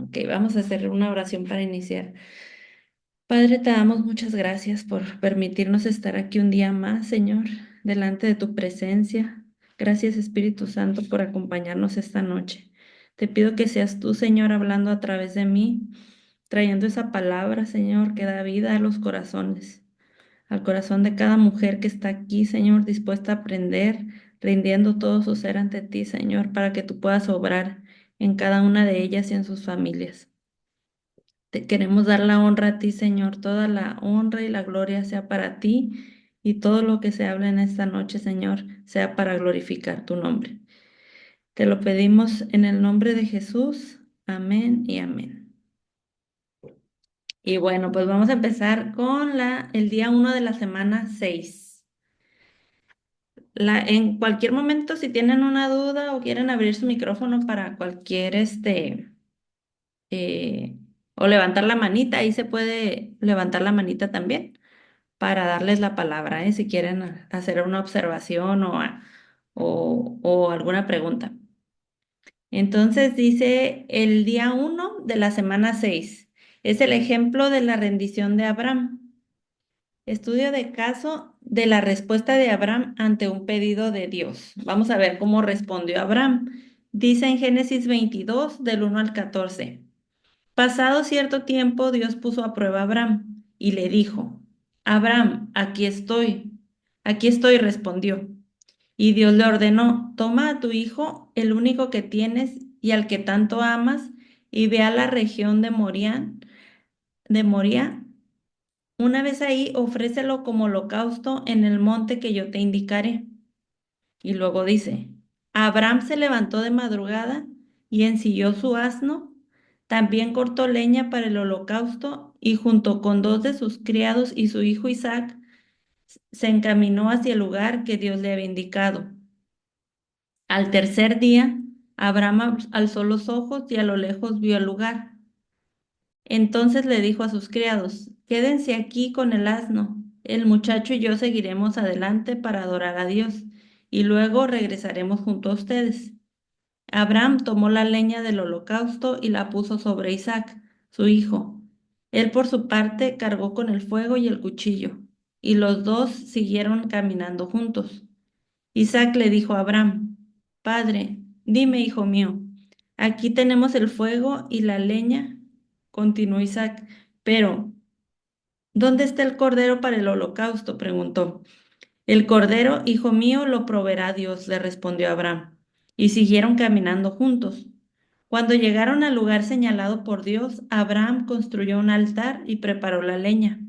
Ok, vamos a hacer una oración para iniciar. Padre, te damos muchas gracias por permitirnos estar aquí un día más, Señor, delante de tu presencia. Gracias, Espíritu Santo, por acompañarnos esta noche. Te pido que seas tú, Señor, hablando a través de mí, trayendo esa palabra, Señor, que da vida a los corazones, al corazón de cada mujer que está aquí, Señor, dispuesta a aprender, rindiendo todo su ser ante ti, Señor, para que tú puedas obrar en cada una de ellas y en sus familias. Te queremos dar la honra a ti, Señor. Toda la honra y la gloria sea para ti y todo lo que se habla en esta noche, Señor, sea para glorificar tu nombre. Te lo pedimos en el nombre de Jesús. Amén y amén. Y bueno, pues vamos a empezar con el día 1 de la semana 6. En cualquier momento, si tienen una duda o quieren abrir su micrófono para cualquier eh, o levantar la manita, ahí se puede levantar la manita también para darles la palabra, si quieren hacer una observación o alguna pregunta. Entonces dice el día 1 de la semana 6. Es el ejemplo de la rendición de Abraham. Estudio de caso de la respuesta de Abraham ante un pedido de Dios. Vamos a ver cómo respondió Abraham. Dice en Génesis 22, del 1 al 14. Pasado cierto tiempo, Dios puso a prueba a Abraham y le dijo, Abraham, aquí estoy. Aquí estoy, respondió. Y Dios le ordenó, toma a tu hijo, el único que tienes y al que tanto amas, y ve a la región de Moría. Una vez ahí, ofrécelo como holocausto en el monte que yo te indicaré. Y luego dice, Abraham se levantó de madrugada y ensilló su asno, también cortó leña para el holocausto y junto con dos de sus criados y su hijo Isaac, se encaminó hacia el lugar que Dios le había indicado. Al tercer día, Abraham alzó los ojos y a lo lejos vio el lugar. Entonces le dijo a sus criados, quédense aquí con el asno, el muchacho y yo seguiremos adelante para adorar a Dios, y luego regresaremos junto a ustedes. Abraham tomó la leña del holocausto y la puso sobre Isaac, su hijo. Él por su parte cargó con el fuego y el cuchillo, y los dos siguieron caminando juntos. Isaac le dijo a Abraham, Padre, dime, hijo mío, aquí tenemos el fuego y la leña, continuó Isaac, pero ¿dónde está el cordero para el holocausto? Preguntó. El cordero, hijo mío, lo proveerá Dios, le respondió Abraham. Y siguieron caminando juntos. Cuando llegaron al lugar señalado por Dios, Abraham construyó un altar y preparó la leña.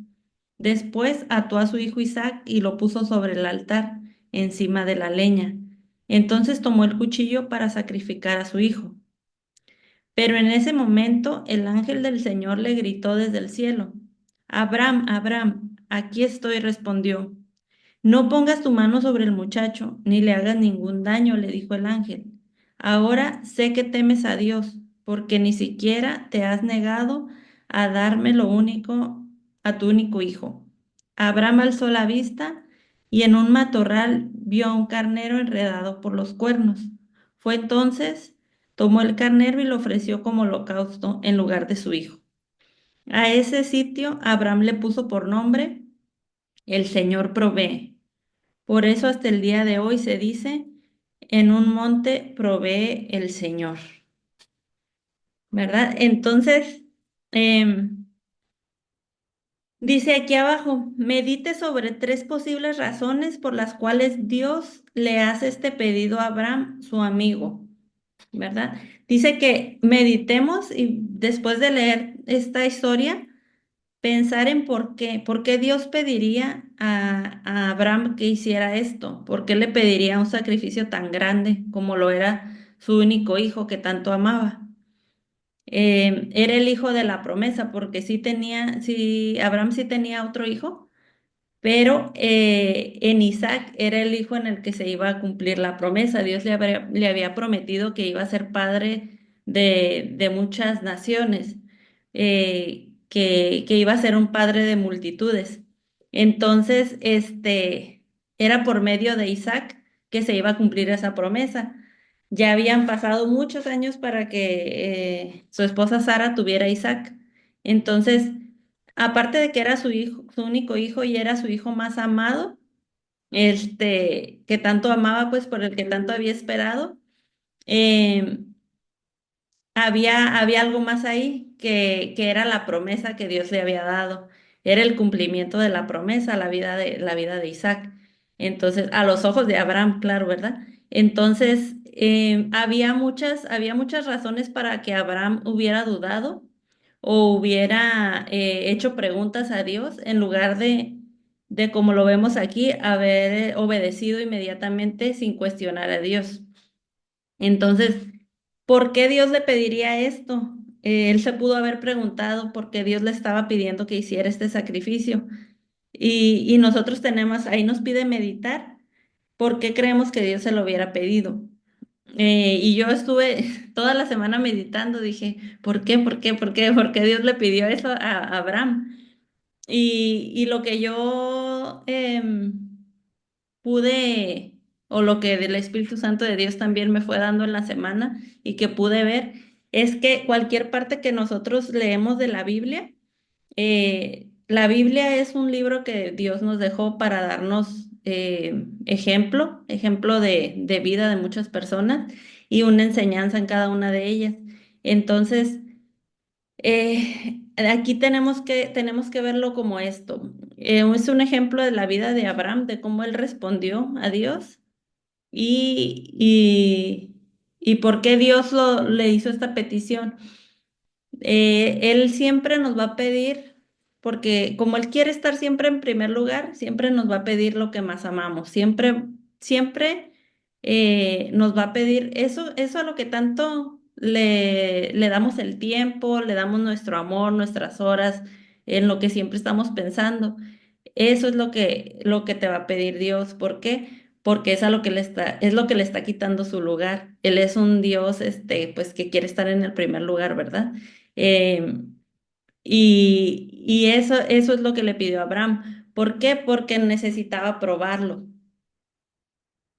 Después ató a su hijo Isaac y lo puso sobre el altar, encima de la leña. Entonces tomó el cuchillo para sacrificar a su hijo. Pero en ese momento el ángel del Señor le gritó desde el cielo. Abraham, Abraham, aquí estoy, respondió. No pongas tu mano sobre el muchacho, ni le hagas ningún daño, le dijo el ángel. Ahora sé que temes a Dios, porque ni siquiera te has negado a darme lo único, a tu único hijo. Abraham alzó la vista y en un matorral vio a un carnero enredado por los cuernos. Fue entonces, tomó el carnero y lo ofreció como holocausto en lugar de su hijo. A ese sitio Abraham le puso por nombre, El Señor provee. Por eso hasta el día de hoy se dice, en un monte provee el Señor, ¿verdad? Entonces, em, dice aquí abajo, medite sobre tres posibles razones por las cuales Dios le hace este pedido a Abraham, su amigo, ¿verdad? Dice que meditemos y después de leer esta historia, pensar en por qué Dios pediría a Abraham que hiciera esto, por qué le pediría un sacrificio tan grande como lo era su único hijo que tanto amaba. Era el hijo de la promesa, porque sí, Abraham sí tenía otro hijo, pero en Isaac era el hijo en el que se iba a cumplir la promesa. Dios le había prometido que iba a ser padre de muchas naciones, que iba a ser un padre de multitudes. Entonces, era por medio de Isaac que se iba a cumplir esa promesa. Ya habían pasado muchos años para que su esposa Sara tuviera a Isaac. Entonces, aparte de que era su hijo, su único hijo y era su hijo más amado, que tanto amaba, pues por el que tanto había esperado, eh, había algo más ahí que era la promesa que Dios le había dado. Era el cumplimiento de la promesa, la vida de Isaac. Entonces, a los ojos de Abraham, claro, ¿verdad? Entonces, había muchas razones para que Abraham hubiera dudado o hubiera hecho preguntas a Dios en lugar de, como lo vemos aquí, haber obedecido inmediatamente sin cuestionar a Dios. Entonces, ¿por qué Dios le pediría esto? Él se pudo haber preguntado por qué Dios le estaba pidiendo que hiciera este sacrificio. Y nosotros tenemos, ahí nos pide meditar, ¿por qué creemos que Dios se lo hubiera pedido? Y yo estuve toda la semana meditando, dije, ¿por qué? ¿Por qué? ¿Por qué? ¿Por qué Dios le pidió eso a Abraham? Y lo que yo pude, o lo que el Espíritu Santo de Dios también me fue dando en la semana y que pude ver, es que cualquier parte que nosotros leemos de la Biblia es un libro que Dios nos dejó para darnos ejemplo de vida de muchas personas y una enseñanza en cada una de ellas. Entonces, aquí tenemos que verlo como esto. Es un ejemplo de la vida de Abraham, de cómo él respondió a Dios y, y, y por qué Dios le hizo esta petición. Él siempre nos va a pedir, porque como Él quiere estar siempre en primer lugar, siempre nos va a pedir lo que más amamos, siempre nos va a pedir eso a lo que tanto le damos el tiempo, le damos nuestro amor, nuestras horas, en lo que siempre estamos pensando. Eso es lo que te va a pedir Dios. ¿Por qué? Porque es a lo que es lo que le está quitando su lugar. Él es un Dios, pues que quiere estar en el primer lugar, ¿verdad? Eh, y eso es lo que le pidió a Abraham. ¿Por qué? Porque necesitaba probarlo.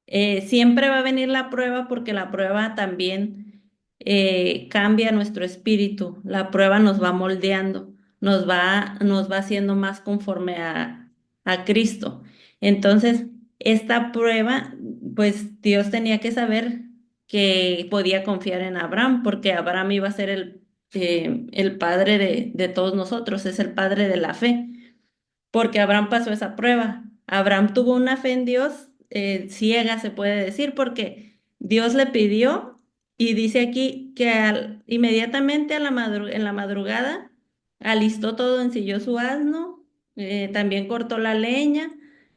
Siempre va a venir la prueba porque la prueba también cambia nuestro espíritu. La prueba nos va moldeando, nos va haciendo más conforme a Cristo. Entonces, esta prueba, pues Dios tenía que saber que podía confiar en Abraham, porque Abraham iba a ser el padre de todos nosotros, es el padre de la fe porque Abraham pasó esa prueba. Abraham tuvo una fe en Dios ciega, se puede decir, porque Dios le pidió y dice aquí que inmediatamente en la madrugada alistó todo, ensilló su asno, también cortó la leña.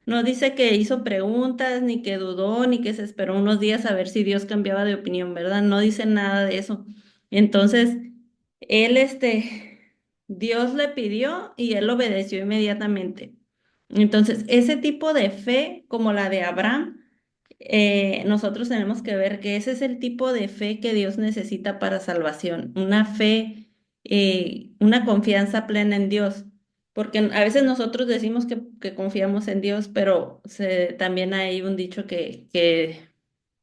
No dice que hizo preguntas, ni que dudó, ni que se esperó unos días a ver si Dios cambiaba de opinión, ¿verdad? No dice nada de eso. Entonces, él, Dios le pidió y él obedeció inmediatamente. Entonces, ese tipo de fe, como la de Abraham, nosotros tenemos que ver que ese es el tipo de fe que Dios necesita para salvación, una fe, una confianza plena en Dios. Porque a veces nosotros decimos que confiamos en Dios, pero también hay un dicho que he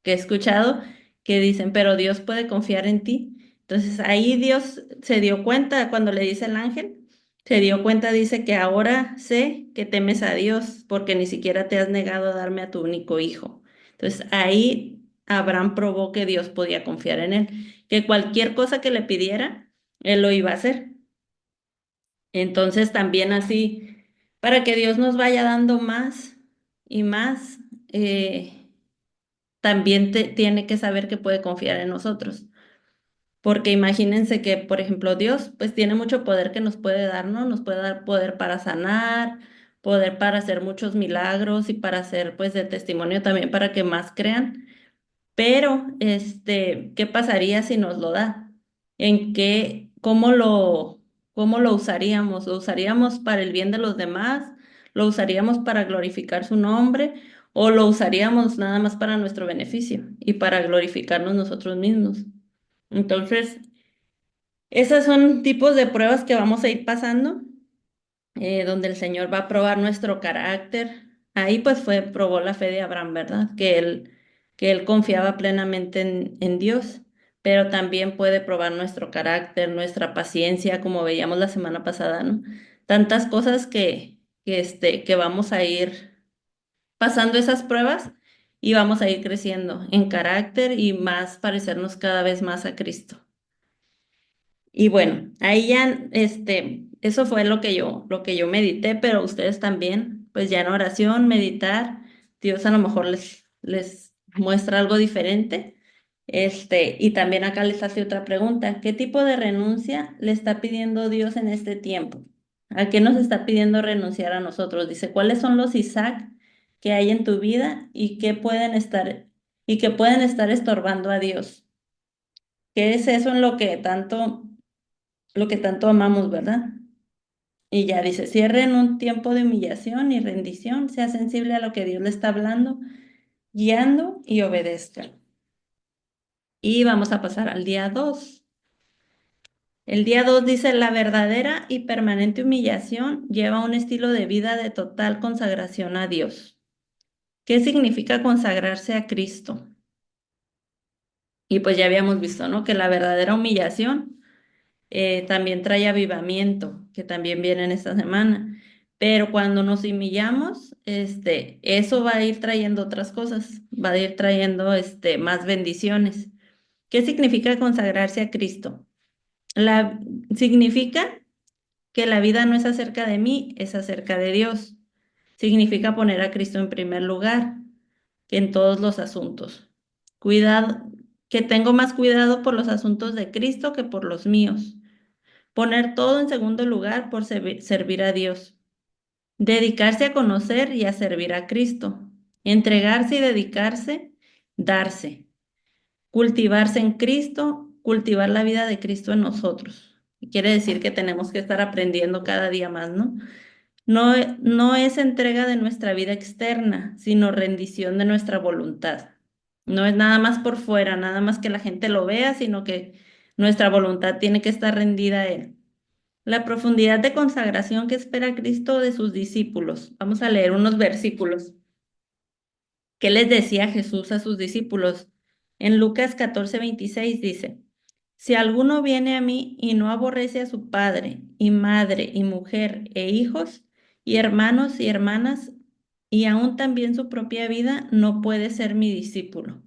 escuchado que dicen, pero Dios puede confiar en ti. Entonces ahí Dios se dio cuenta cuando le dice el ángel, se dio cuenta, dice que ahora sé que temes a Dios porque ni siquiera te has negado a darme a tu único hijo. Entonces ahí Abraham probó que Dios podía confiar en él, que cualquier cosa que le pidiera, él lo iba a hacer. Entonces también así, para que Dios nos vaya dando más y más. También tiene que saber que puede confiar en nosotros. Porque imagínense que, por ejemplo, Dios pues tiene mucho poder que nos puede dar, ¿no? Nos puede dar poder para sanar, poder para hacer muchos milagros y para hacer pues de testimonio también para que más crean. Pero, ¿qué pasaría si nos lo da? ¿En qué, cómo lo usaríamos? ¿Lo usaríamos para el bien de los demás? ¿Lo usaríamos para glorificar su nombre? ¿O lo usaríamos nada más para nuestro beneficio y para glorificarnos nosotros mismos? Entonces, esas son tipos de pruebas que vamos a ir pasando, donde el Señor va a probar nuestro carácter. Ahí pues probó la fe de Abraham, ¿verdad? Que él que él confiaba plenamente en Dios, pero también puede probar nuestro carácter, nuestra paciencia, como veíamos la semana pasada, ¿no? Tantas cosas que vamos a ir pasando esas pruebas y vamos a ir creciendo en carácter y más parecernos cada vez más a Cristo. Y bueno, ahí ya, eso fue lo que yo medité, pero ustedes también, pues ya en oración, meditar, Dios a lo mejor les muestra algo diferente. Y también acá les hace otra pregunta: ¿qué tipo de renuncia le está pidiendo Dios en este tiempo? ¿A qué nos está pidiendo renunciar a nosotros? Dice, ¿cuáles son los Isaac que hay en tu vida y que pueden estar estorbando a Dios? ¿Qué es eso en lo que tanto amamos, ¿verdad? Y ya dice, cierre en un tiempo de humillación y rendición, sea sensible a lo que Dios le está hablando, guiando y obedezca. Y vamos a pasar al día 2. El día 2 dice, la verdadera y permanente humillación lleva un estilo de vida de total consagración a Dios. ¿Qué significa consagrarse a Cristo? Y pues ya habíamos visto, ¿no? Que la verdadera humillación también trae avivamiento, que también viene en esta semana. Pero cuando nos humillamos, eso va a ir trayendo otras cosas, va a ir trayendo más bendiciones. ¿Qué significa consagrarse a Cristo? La, Significa que la vida no es acerca de mí, es acerca de Dios. Significa poner a Cristo en primer lugar que en todos los asuntos. Cuidado, que tengo más cuidado por los asuntos de Cristo que por los míos. Poner todo en segundo lugar por servir a Dios. Dedicarse a conocer y a servir a Cristo. Entregarse y dedicarse, darse. Cultivarse en Cristo, cultivar la vida de Cristo en nosotros. Y quiere decir que tenemos que estar aprendiendo cada día más, ¿no? No, no es entrega de nuestra vida externa, sino rendición de nuestra voluntad. No es nada más por fuera, nada más que la gente lo vea, sino que nuestra voluntad tiene que estar rendida a Él. La profundidad de consagración que espera Cristo de sus discípulos. Vamos a leer unos versículos. ¿Qué les decía Jesús a sus discípulos? En Lucas 14:26 dice, si alguno viene a mí y no aborrece a su padre y madre y mujer e hijos y hermanos y hermanas y aún también su propia vida, no puede ser mi discípulo.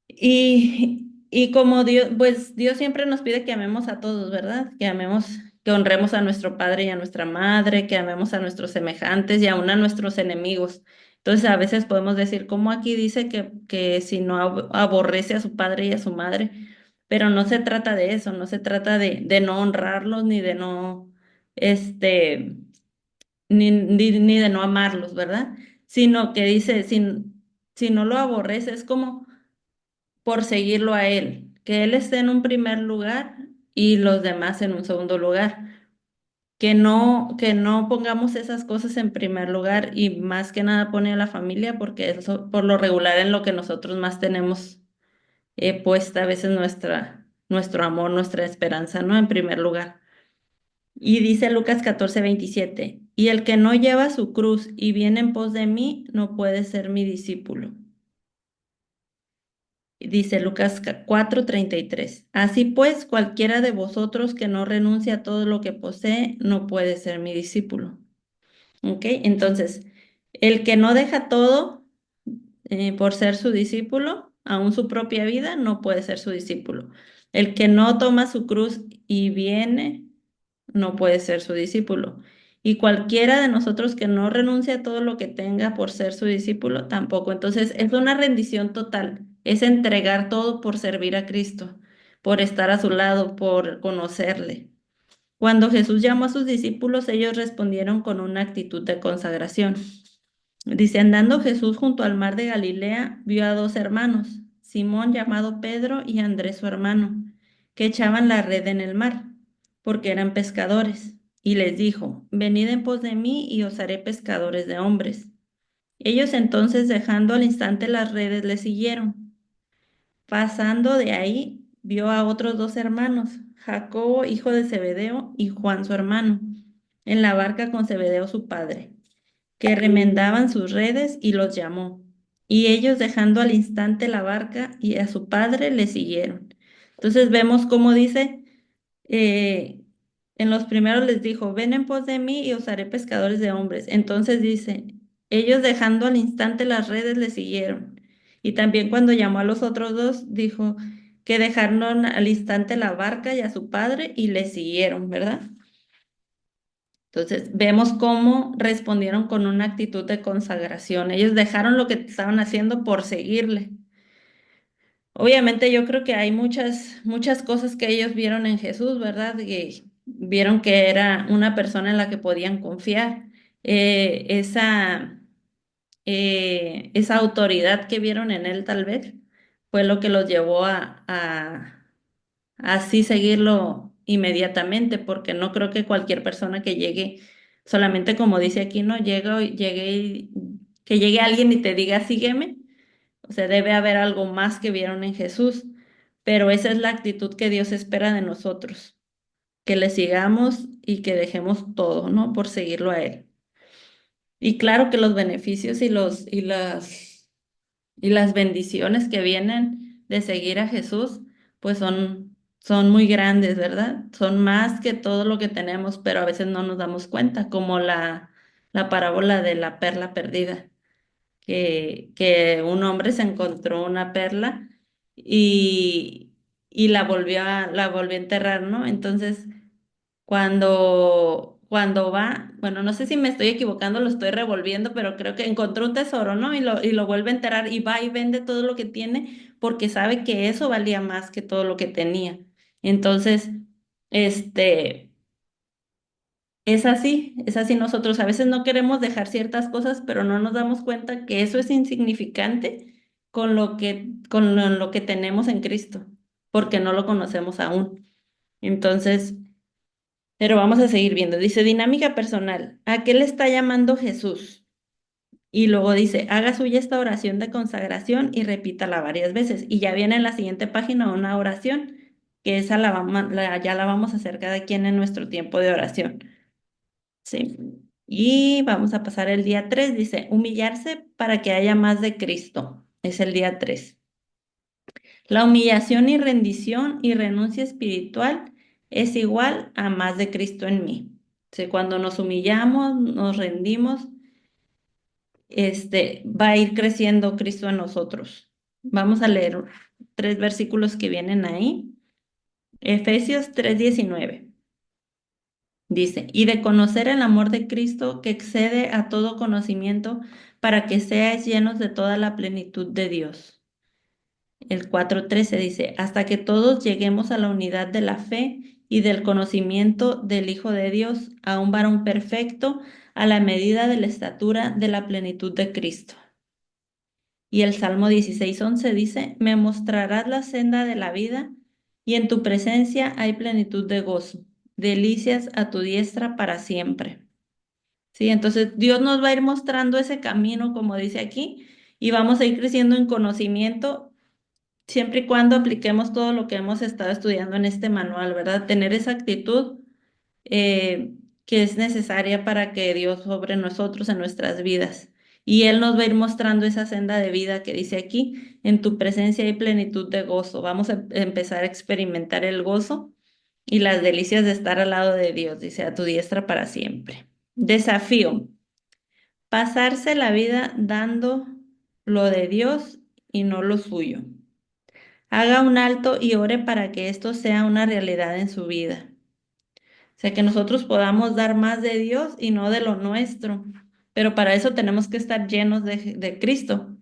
Y como Dios, pues Dios siempre nos pide que amemos a todos, ¿verdad? Que amemos, que honremos a nuestro padre y a nuestra madre, que amemos a nuestros semejantes y aún a nuestros enemigos. Entonces a veces podemos decir, como aquí dice que si no aborrece a su padre y a su madre, pero no se trata de eso, no se trata de no honrarlos ni de no, este, ni de no amarlos, ¿verdad? Sino que dice, si no lo aborrece, es como por seguirlo a Él, que Él esté en un primer lugar y los demás en un segundo lugar. Que no pongamos esas cosas en primer lugar y más que nada pone a la familia porque eso por lo regular en lo que nosotros más tenemos puesta a veces nuestro amor, nuestra esperanza, ¿no? En primer lugar. Y dice Lucas 14:27, y el que no lleva su cruz y viene en pos de mí no puede ser mi discípulo. Dice Lucas 4:33. Así pues, cualquiera de vosotros que no renuncie a todo lo que posee, no puede ser mi discípulo. ¿Ok? Entonces, el que no deja todo por ser su discípulo, aún su propia vida, no puede ser su discípulo. El que no toma su cruz y viene, no puede ser su discípulo. Y cualquiera de nosotros que no renuncie a todo lo que tenga por ser su discípulo, tampoco. Entonces, es una rendición total, es entregar todo por servir a Cristo, por estar a su lado, por conocerle. Cuando Jesús llamó a sus discípulos, ellos respondieron con una actitud de consagración. Dice, andando Jesús junto al mar de Galilea, vio a dos hermanos, Simón llamado Pedro y Andrés su hermano, que echaban la red en el mar, porque eran pescadores. Y les dijo, venid en pos de mí y os haré pescadores de hombres. Ellos entonces, dejando al instante las redes, le siguieron. Pasando de ahí, vio a otros dos hermanos, Jacobo, hijo de Zebedeo, y Juan su hermano, en la barca con Zebedeo su padre, que remendaban sus redes y los llamó. y ellos dejando al instante la barca y a su padre le siguieron. Entonces vemos cómo dice, eh, en los primeros les dijo, ven en pos de mí y os haré pescadores de hombres. Entonces dice, ellos dejando al instante las redes le siguieron. Y también cuando llamó a los otros dos, dijo que dejaron al instante la barca y a su padre y le siguieron, ¿verdad? Entonces, vemos cómo respondieron con una actitud de consagración. Ellos dejaron lo que estaban haciendo por seguirle. Obviamente yo creo que hay muchas cosas que ellos vieron en Jesús, ¿verdad? Y vieron que era una persona en la que podían confiar. Esa autoridad que vieron en él tal vez fue lo que los llevó a así seguirlo inmediatamente, porque no creo que cualquier persona que llegue, solamente como dice aquí, no que llegue alguien y te diga, sígueme, o sea, debe haber algo más que vieron en Jesús, pero esa es la actitud que Dios espera de nosotros, que le sigamos y que dejemos todo, ¿no? Por seguirlo a Él. Y claro que los beneficios y las bendiciones que vienen de seguir a Jesús, pues son muy grandes, ¿verdad? Son más que todo lo que tenemos, pero a veces no nos damos cuenta, como la parábola de la perla perdida, que un hombre se encontró una perla y, y la volvió a enterrar, ¿no? Entonces, cuando va, bueno, no sé si me estoy equivocando, lo estoy revolviendo, pero creo que encontró un tesoro, ¿no? Y lo vuelve a enterrar y va y vende todo lo que tiene porque sabe que eso valía más que todo lo que tenía. Entonces, este, es así nosotros a veces no queremos dejar ciertas cosas, pero no nos damos cuenta que eso es insignificante con lo que tenemos en Cristo, porque no lo conocemos aún. Entonces, pero vamos a seguir viendo. Dice, dinámica personal. ¿A qué le está llamando Jesús? Y luego dice, haga suya esta oración de consagración y repítala varias veces. Y ya viene en la siguiente página una oración, que esa ya la vamos a hacer cada quien en nuestro tiempo de oración. ¿Sí? Y vamos a pasar el día 3. Dice, humillarse para que haya más de Cristo. Es el día 3. La humillación y rendición y renuncia espiritual es igual a más de Cristo en mí. O sea, cuando nos humillamos, nos rendimos, va a ir creciendo Cristo en nosotros. Vamos a leer 3 versículos que vienen ahí. Efesios 3:19 dice, y de conocer el amor de Cristo que excede a todo conocimiento para que seáis llenos de toda la plenitud de Dios. El 4:13 dice, hasta que todos lleguemos a la unidad de la fe y del conocimiento del Hijo de Dios, a un varón perfecto, a la medida de la estatura de la plenitud de Cristo. Y el Salmo 16:11 dice, me mostrarás la senda de la vida, y en tu presencia hay plenitud de gozo, delicias a tu diestra para siempre. Sí, entonces Dios nos va a ir mostrando ese camino, como dice aquí, y vamos a ir creciendo en conocimiento siempre y cuando apliquemos todo lo que hemos estado estudiando en este manual, ¿verdad? Tener esa actitud que es necesaria para que Dios obre en nosotros, en nuestras vidas. Y Él nos va a ir mostrando esa senda de vida que dice aquí, en tu presencia hay plenitud de gozo. Vamos a empezar a experimentar el gozo y las delicias de estar al lado de Dios, dice, a tu diestra para siempre. Desafío, pasarse la vida dando lo de Dios y no lo suyo. Haga un alto y ore para que esto sea una realidad en su vida. O sea, que nosotros podamos dar más de Dios y no de lo nuestro. Pero para eso tenemos que estar llenos de Cristo.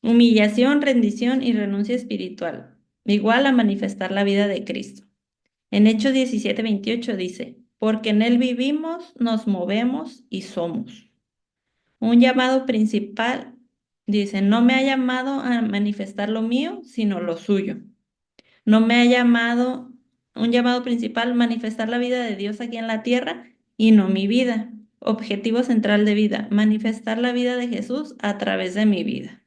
Humillación, rendición y renuncia espiritual. Igual a manifestar la vida de Cristo. En Hechos 17:28 dice, porque en Él vivimos, nos movemos y somos. Un llamado principal, dice, no me ha llamado a manifestar lo mío, sino lo suyo. No me ha llamado, un llamado principal, manifestar la vida de Dios aquí en la tierra y no mi vida. Objetivo central de vida, manifestar la vida de Jesús a través de mi vida.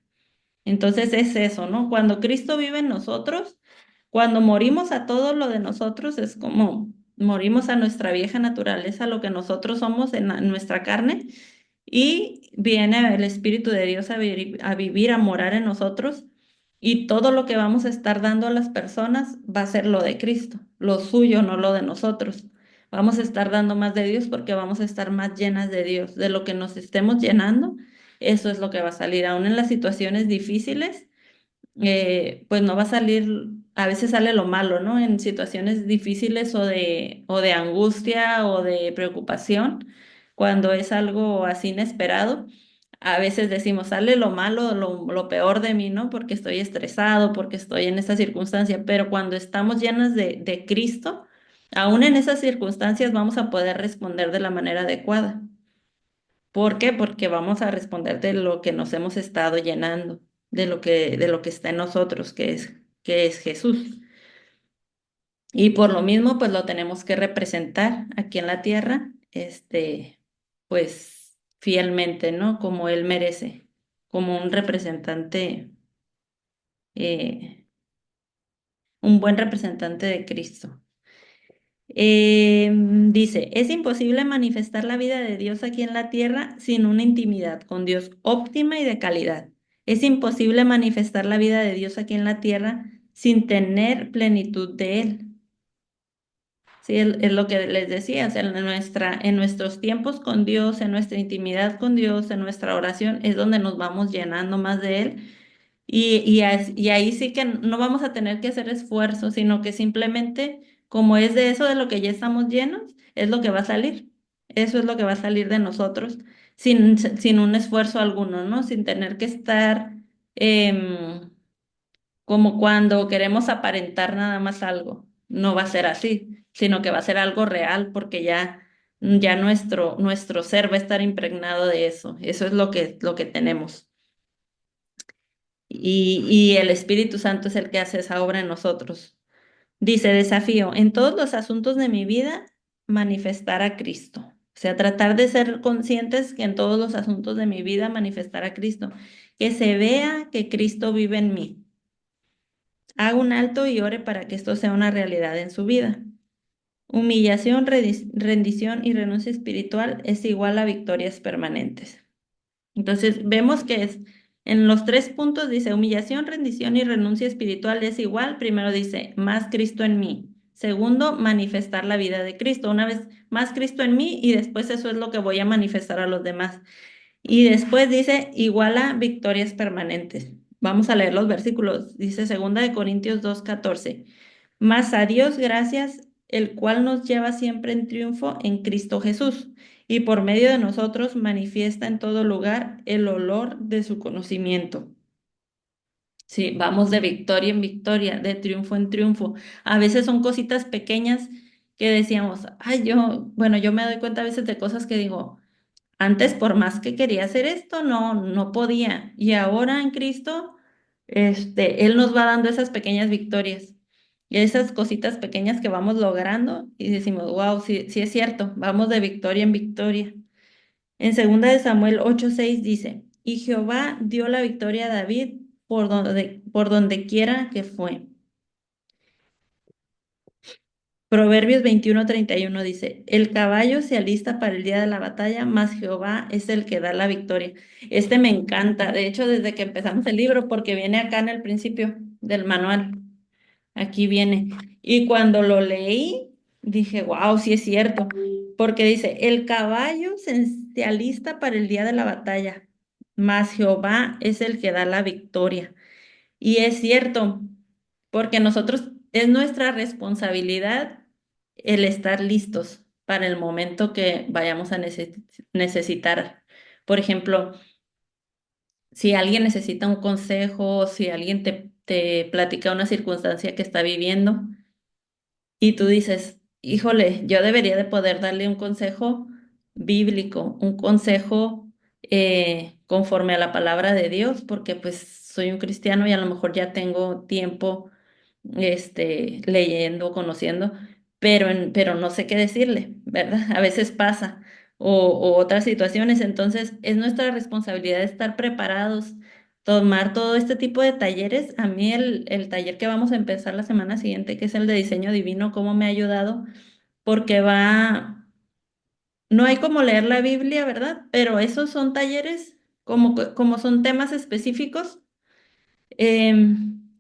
Entonces es eso, ¿no? Cuando Cristo vive en nosotros, cuando morimos a todo lo de nosotros, es como morimos a nuestra vieja naturaleza, lo que nosotros somos en nuestra carne, y viene el Espíritu de Dios a vivir, a morar en nosotros, y todo lo que vamos a estar dando a las personas va a ser lo de Cristo, lo suyo, no lo de nosotros. Vamos a estar dando más de Dios porque vamos a estar más llenas de Dios. De lo que nos estemos llenando, eso es lo que va a salir. Aún en las situaciones difíciles, pues no va a salir, a veces sale lo malo, ¿no? En situaciones difíciles o de angustia o de preocupación, cuando es algo así inesperado, a veces decimos, sale lo malo, lo peor de mí, ¿no? Porque estoy estresado, porque estoy en esta circunstancia, pero cuando estamos llenas de Cristo, aún en esas circunstancias vamos a poder responder de la manera adecuada. ¿Por qué? Porque vamos a responder de lo que nos hemos estado llenando, de lo que está en nosotros, que es Jesús. Y por lo mismo, pues lo tenemos que representar aquí en la tierra, pues fielmente, ¿no? Como Él merece, como un representante, eh, un buen representante de Cristo. Dice, es imposible manifestar la vida de Dios aquí en la tierra sin una intimidad con Dios óptima y de calidad. Es imposible manifestar la vida de Dios aquí en la tierra sin tener plenitud de Él. Sí, es lo que les decía, o sea, en nuestros tiempos con Dios, en nuestra intimidad con Dios, en nuestra oración, es donde nos vamos llenando más de Él. Y ahí sí que no vamos a tener que hacer esfuerzo, sino que simplemente, como es de eso de lo que ya estamos llenos, es lo que va a salir. Eso es lo que va a salir de nosotros, sin un esfuerzo alguno, ¿no? Sin tener que estar em, como cuando queremos aparentar nada más algo. No va a ser así, sino que va a ser algo real, porque ya nuestro ser va a estar impregnado de eso. Eso es lo que tenemos. Y el Espíritu Santo es el que hace esa obra en nosotros. Dice, desafío, en todos los asuntos de mi vida, manifestar a Cristo. O sea, tratar de ser conscientes que en todos los asuntos de mi vida manifestar a Cristo. Que se vea que Cristo vive en mí. Haga un alto y ore para que esto sea una realidad en su vida. Humillación, rendición y renuncia espiritual es igual a victorias permanentes. Entonces, vemos que en los 3 puntos dice humillación, rendición y renuncia espiritual es igual. Primero dice, más Cristo en mí. Segundo, manifestar la vida de Cristo. Una vez, más Cristo en mí y después eso es lo que voy a manifestar a los demás. Y después dice, igual a victorias permanentes. Vamos a leer los versículos. Dice 2 Corintios 2:14. Mas a Dios gracias, el cual nos lleva siempre en triunfo en Cristo Jesús, y por medio de nosotros manifiesta en todo lugar el olor de su conocimiento. Sí, vamos de victoria en victoria, de triunfo en triunfo. A veces son cositas pequeñas que decíamos, ay, bueno, yo me doy cuenta a veces de cosas que digo, antes, por más que quería hacer esto, no podía. Y ahora en Cristo, Él nos va dando esas pequeñas victorias y esas cositas pequeñas que vamos logrando y decimos, wow, sí, sí es cierto, vamos de victoria en victoria. En 2 Samuel 8:6 dice, y Jehová dio la victoria a David por donde quiera que fue. Proverbios 21:31 dice, el caballo se alista para el día de la batalla, mas Jehová es el que da la victoria. Este me encanta, de hecho, desde que empezamos el libro, porque viene acá en el principio del manual. Aquí viene. Y cuando lo leí, dije, wow, sí es cierto, porque dice, el caballo se alista para el día de la batalla, mas Jehová es el que da la victoria. Y es cierto, porque nosotros es nuestra responsabilidad el estar listos para el momento que vayamos a necesitar. Por ejemplo, si alguien necesita un consejo, si alguien te platica una circunstancia que está viviendo y tú dices, híjole, yo debería de poder darle un consejo bíblico, un consejo conforme a la palabra de Dios, porque pues soy un cristiano y a lo mejor ya tengo tiempo leyendo, conociendo, pero no sé qué decirle, ¿verdad? A veces pasa, o otras situaciones, entonces es nuestra responsabilidad estar preparados, tomar todo este tipo de talleres. A mí el taller que vamos a empezar la semana siguiente, que es el de diseño divino, cómo me ha ayudado, porque no hay como leer la Biblia, ¿verdad? Pero esos son talleres, como son temas específicos,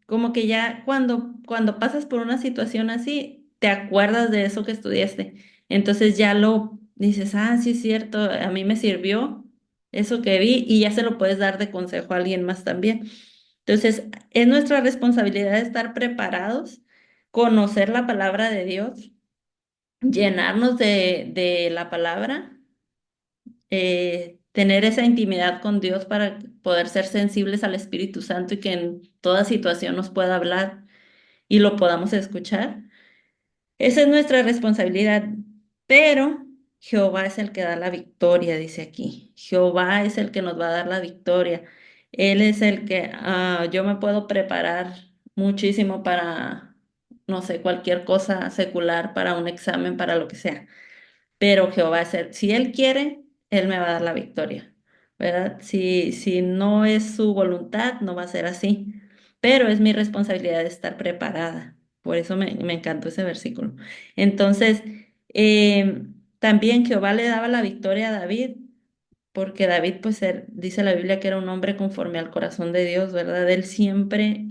como que ya cuando pasas por una situación así, te acuerdas de eso que estudiaste. Entonces ya lo dices, ah, sí es cierto, a mí me sirvió eso que vi y ya se lo puedes dar de consejo a alguien más también. Entonces, es nuestra responsabilidad estar preparados, conocer la palabra de Dios, llenarnos de la palabra, tener esa intimidad con Dios para poder ser sensibles al Espíritu Santo y que en toda situación nos pueda hablar y lo podamos escuchar. Esa es nuestra responsabilidad, pero Jehová es el que da la victoria, dice aquí. Jehová es el que nos va a dar la victoria. Él es el que yo me puedo preparar muchísimo para, no sé, cualquier cosa secular, para un examen, para lo que sea, pero Jehová es el, si Él quiere, Él me va a dar la victoria, ¿verdad? Si no es su voluntad, no va a ser así, pero es mi responsabilidad de estar preparada. Por eso me encantó ese versículo. Entonces, también Jehová le daba la victoria a David, porque David, pues, dice la Biblia que era un hombre conforme al corazón de Dios, ¿verdad? Él siempre,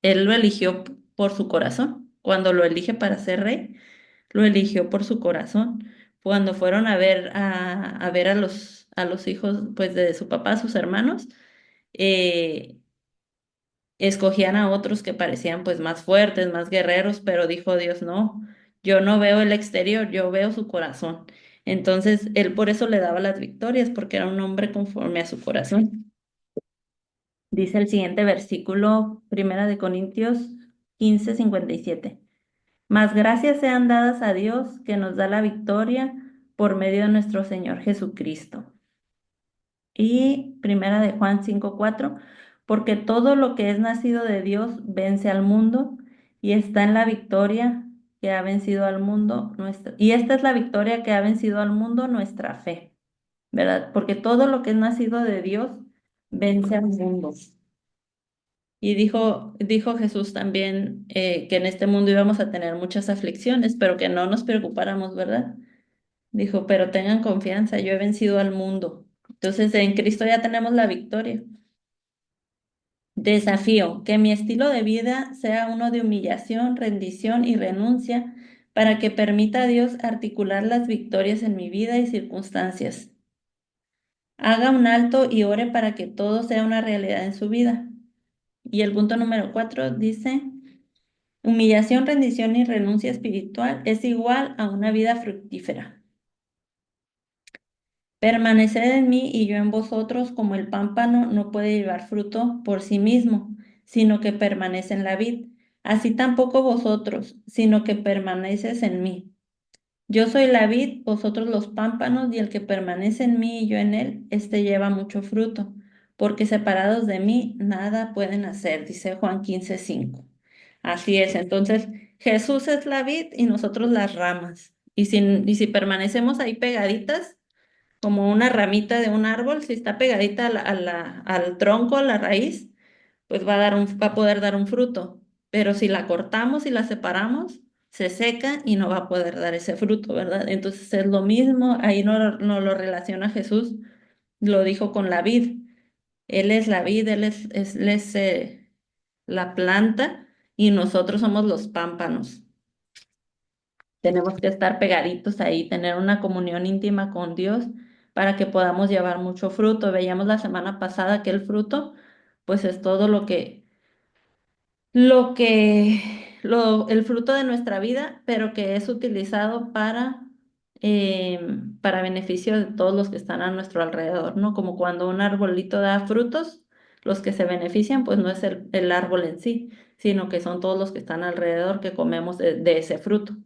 él lo eligió por su corazón. Cuando lo elige para ser rey, lo eligió por su corazón. Cuando fueron a ver a los hijos pues de su papá, sus hermanos, eh, escogían a otros que parecían pues más fuertes, más guerreros, pero dijo Dios, no, yo no veo el exterior, yo veo su corazón. Entonces, él por eso le daba las victorias, porque era un hombre conforme a su corazón. Dice el siguiente versículo, Primera de Corintios 15:57. Mas gracias sean dadas a Dios que nos da la victoria por medio de nuestro Señor Jesucristo. Y Primera de Juan 5:4, porque todo lo que es nacido de Dios vence al mundo y está en la victoria que ha vencido al mundo nuestra. Y esta es la victoria que ha vencido al mundo, nuestra fe, ¿verdad? Porque todo lo que es nacido de Dios vence al mundo. Y dijo Jesús también que en este mundo íbamos a tener muchas aflicciones, pero que no nos preocupáramos, ¿verdad? Dijo, pero tengan confianza, yo he vencido al mundo. Entonces en Cristo ya tenemos la victoria. Desafío, que mi estilo de vida sea uno de humillación, rendición y renuncia para que permita a Dios articular las victorias en mi vida y circunstancias. Haga un alto y ore para que todo sea una realidad en su vida. Y el punto número 4 dice, humillación, rendición y renuncia espiritual es igual a una vida fructífera. Permaneced en mí y yo en vosotros, como el pámpano no puede llevar fruto por sí mismo, sino que permanece en la vid. Así tampoco vosotros, sino que permaneces en mí. Yo soy la vid, vosotros los pámpanos, y el que permanece en mí y yo en él, éste lleva mucho fruto, porque separados de mí nada pueden hacer, dice Juan 15:5. Así es, entonces Jesús es la vid y nosotros las ramas. Y si permanecemos ahí pegaditas, como una ramita de un árbol, si está pegadita al tronco, a la raíz, pues va a poder dar un fruto. Pero si la cortamos y la separamos, se seca y no va a poder dar ese fruto, ¿verdad? Entonces es lo mismo, ahí no lo relaciona Jesús, lo dijo con la vid. Él es la vid, él es la planta y nosotros somos los pámpanos. Tenemos que estar pegaditos ahí, tener una comunión íntima con Dios para que podamos llevar mucho fruto. Veíamos la semana pasada que el fruto, pues es todo el fruto de nuestra vida, pero que es utilizado para beneficio de todos los que están a nuestro alrededor, ¿no? Como cuando un arbolito da frutos, los que se benefician, pues no es el árbol en sí, sino que son todos los que están alrededor que comemos de ese fruto,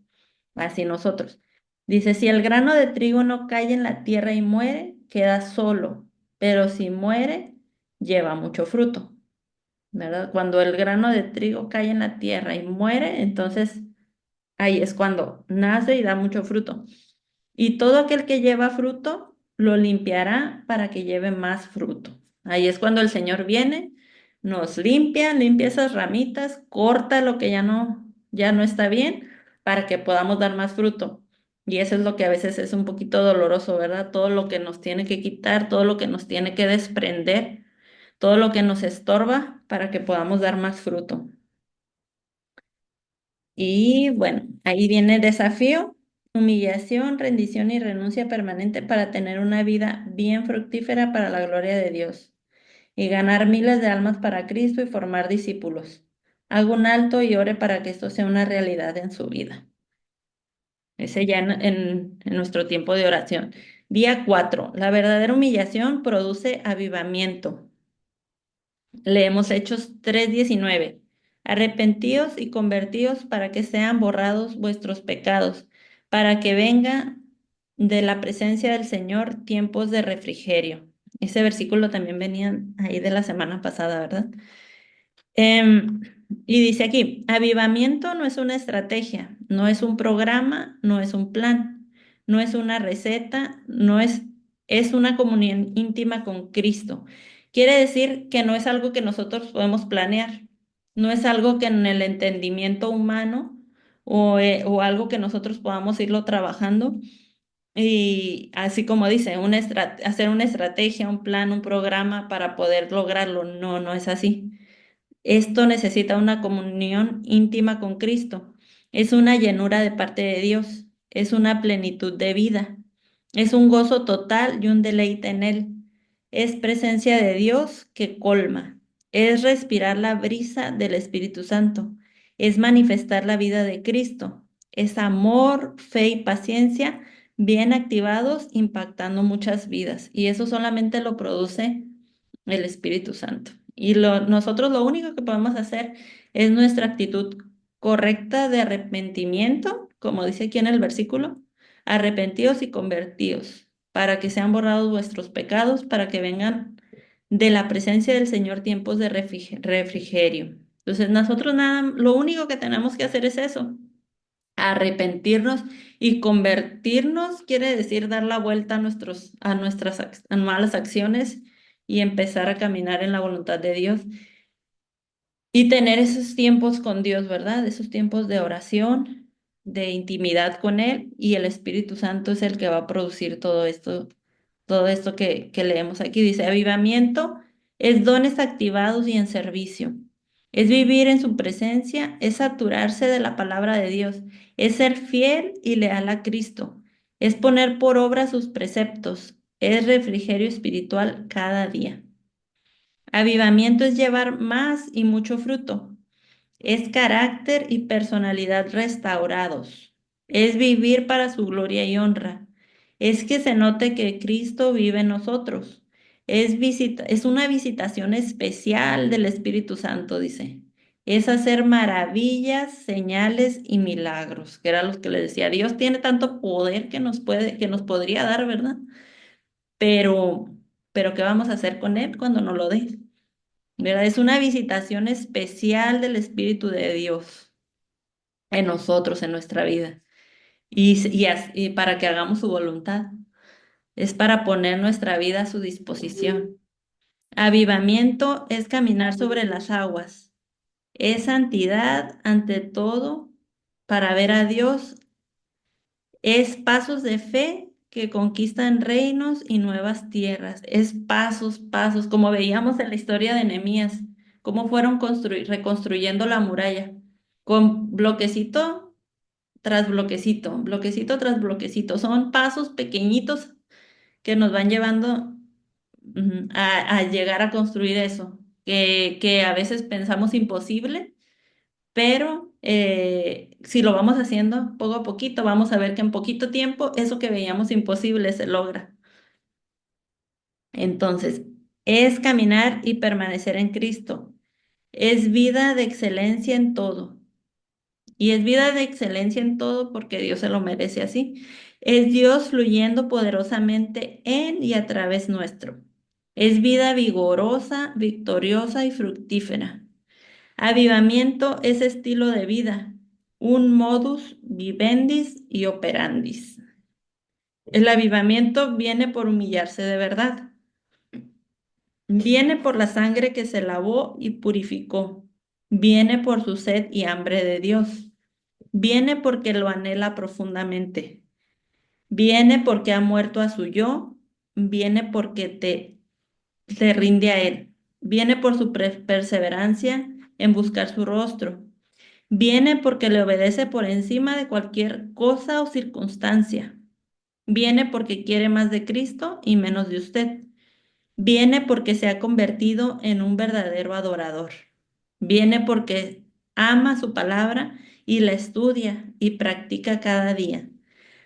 así nosotros. Dice, si el grano de trigo no cae en la tierra y muere, queda solo, pero si muere, lleva mucho fruto. ¿Verdad? Cuando el grano de trigo cae en la tierra y muere, entonces ahí es cuando nace y da mucho fruto. Y todo aquel que lleva fruto lo limpiará para que lleve más fruto. Ahí es cuando el Señor viene, nos limpia esas ramitas, corta lo que ya no está bien para que podamos dar más fruto. Y eso es lo que a veces es un poquito doloroso, ¿verdad? Todo lo que nos tiene que quitar, todo lo que nos tiene que desprender, todo lo que nos estorba para que podamos dar más fruto. Y bueno, ahí viene el desafío, humillación, rendición y renuncia permanente para tener una vida bien fructífera para la gloria de Dios y ganar miles de almas para Cristo y formar discípulos. Haga un alto y ore para que esto sea una realidad en su vida. Ese ya en nuestro tiempo de oración. Día 4. La verdadera humillación produce avivamiento. Leemos Hechos 3:19. Arrepentíos y convertíos para que sean borrados vuestros pecados, para que venga de la presencia del Señor tiempos de refrigerio. Ese versículo también venía ahí de la semana pasada, ¿verdad? Em, y dice aquí, avivamiento no es una estrategia, no es un programa, no es un plan, no es una receta, es una comunión íntima con Cristo. Quiere decir que no es algo que nosotros podemos planear, no es algo que en el entendimiento humano o algo que nosotros podamos irlo trabajando. Y así como dice, hacer una estrategia, un plan, un programa para poder lograrlo. No, no es así. Esto necesita una comunión íntima con Cristo. Es una llenura de parte de Dios. Es una plenitud de vida. Es un gozo total y un deleite en Él. Es presencia de Dios que colma. Es respirar la brisa del Espíritu Santo. Es manifestar la vida de Cristo. Es amor, fe y paciencia bien activados, impactando muchas vidas. Y eso solamente lo produce el Espíritu Santo. Y nosotros lo único que podemos hacer es nuestra actitud correcta de arrepentimiento, como dice aquí en el versículo, arrepentidos y convertidos, para que sean borrados vuestros pecados, para que vengan de la presencia del Señor tiempos de refrigerio. Entonces, nosotros nada, lo único que tenemos que hacer es eso, arrepentirnos y convertirnos quiere decir dar la vuelta a nuestras a malas acciones y empezar a caminar en la voluntad de Dios y tener esos tiempos con Dios, ¿verdad? Esos tiempos de oración, de intimidad con Él y el Espíritu Santo es el que va a producir todo esto que leemos aquí. Dice, avivamiento es dones activados y en servicio. Es vivir en su presencia, es saturarse de la palabra de Dios, es ser fiel y leal a Cristo, es poner por obra sus preceptos, es refrigerio espiritual cada día. Avivamiento es llevar más y mucho fruto. Es carácter y personalidad restaurados. Es vivir para su gloria y honra. Es que se note que Cristo vive en nosotros. Es una visitación especial del Espíritu Santo, dice. Es hacer maravillas, señales y milagros, que era lo que le decía. Dios tiene tanto poder que nos podría dar, ¿verdad? Pero, pero ¿qué vamos a hacer con él cuando nos lo dé? ¿Verdad? Es una visitación especial del Espíritu de Dios en nosotros, en nuestra vida, y para que hagamos su voluntad. Es para poner nuestra vida a su disposición. Avivamiento es caminar sobre las aguas. Es santidad ante todo para ver a Dios. Es pasos de fe que conquistan reinos y nuevas tierras. Es pasos, pasos, como veíamos en la historia de Nehemías, cómo fueron reconstruyendo la muralla, con bloquecito tras bloquecito, bloquecito tras bloquecito. Son pasos pequeñitos que nos van llevando a llegar a construir eso, que a veces pensamos imposible, pero si lo vamos haciendo poco a poquito, vamos a ver que en poquito tiempo eso que veíamos imposible se logra. Entonces, es caminar y permanecer en Cristo. Es vida de excelencia en todo. Y es vida de excelencia en todo porque Dios se lo merece así. Es Dios fluyendo poderosamente en y a través nuestro. Es vida vigorosa, victoriosa y fructífera. Avivamiento es estilo de vida, un modus vivendis y operandis. El avivamiento viene por humillarse de verdad, viene por la sangre que se lavó y purificó, viene por su sed y hambre de Dios, viene porque lo anhela profundamente. Viene porque ha muerto a su yo, viene porque te rinde a él, viene por su perseverancia en buscar su rostro, viene porque le obedece por encima de cualquier cosa o circunstancia, viene porque quiere más de Cristo y menos de usted. Viene porque se ha convertido en un verdadero adorador. Viene porque ama su palabra y la estudia y practica cada día.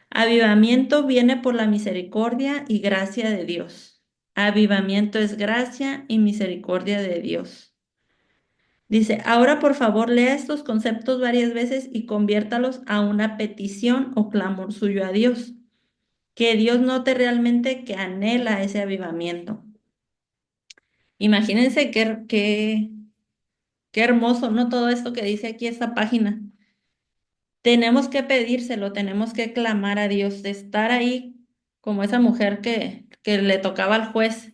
Avivamiento viene por la misericordia y gracia de Dios. Avivamiento es gracia y misericordia de Dios. Dice, ahora por favor lea estos conceptos varias veces y conviértalos a una petición o clamor suyo a Dios. Que Dios note realmente que anhela ese avivamiento. Imagínense qué hermoso, ¿no? Todo esto que dice aquí esta página. Tenemos que pedírselo, tenemos que clamar a Dios, de estar ahí como esa mujer que le tocaba al juez,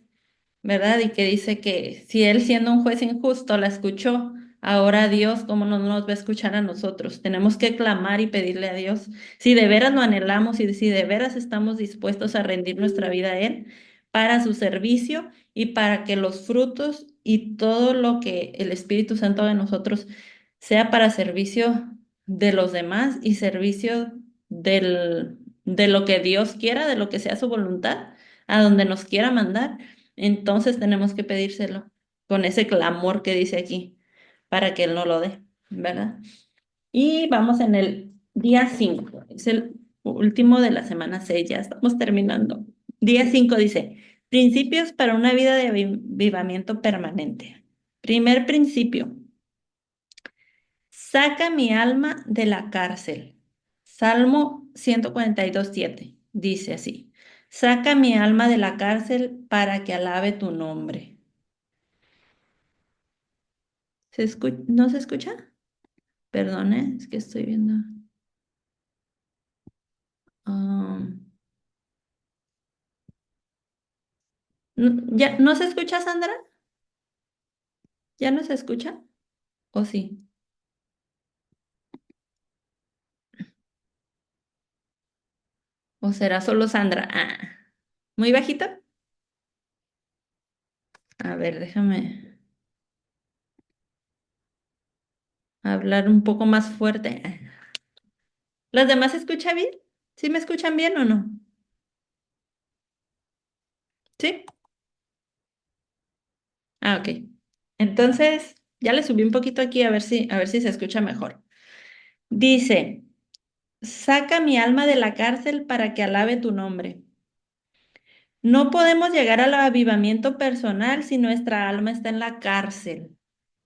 ¿verdad? Y que dice que si él siendo un juez injusto la escuchó, ahora Dios, ¿cómo no nos va a escuchar a nosotros? Tenemos que clamar y pedirle a Dios. Si de veras lo anhelamos y si de veras estamos dispuestos a rendir nuestra vida a Él para su servicio y para que los frutos y todo lo que el Espíritu Santo de nosotros sea para servicio de los demás y servicio de lo que Dios quiera, de lo que sea su voluntad, a donde nos quiera mandar. Entonces tenemos que pedírselo con ese clamor que dice aquí, para que Él no lo dé, ¿verdad? Y vamos en el día 5, es el último de la semana 6, ya estamos terminando. Día 5 dice, principios para una vida de avivamiento permanente. Primer principio, saca mi alma de la cárcel. Salmo 142:7 dice así, saca mi alma de la cárcel para que alabe tu nombre. ¿No se escucha? Perdone, es que estoy viendo. Um, ¿Ya no se escucha, Sandra? ¿Ya no se escucha? ¿O sí? ¿O será solo Sandra? Ah, ¿muy bajito? A ver, déjame hablar un poco más fuerte. ¿Las demás se escucha bien? ¿Sí me escuchan bien o no? ¿Sí? Ah, ok. Entonces, ya le subí un poquito aquí a ver si se escucha mejor. Dice, saca mi alma de la cárcel para que alabe tu nombre. No podemos llegar al avivamiento personal si nuestra alma está en la cárcel.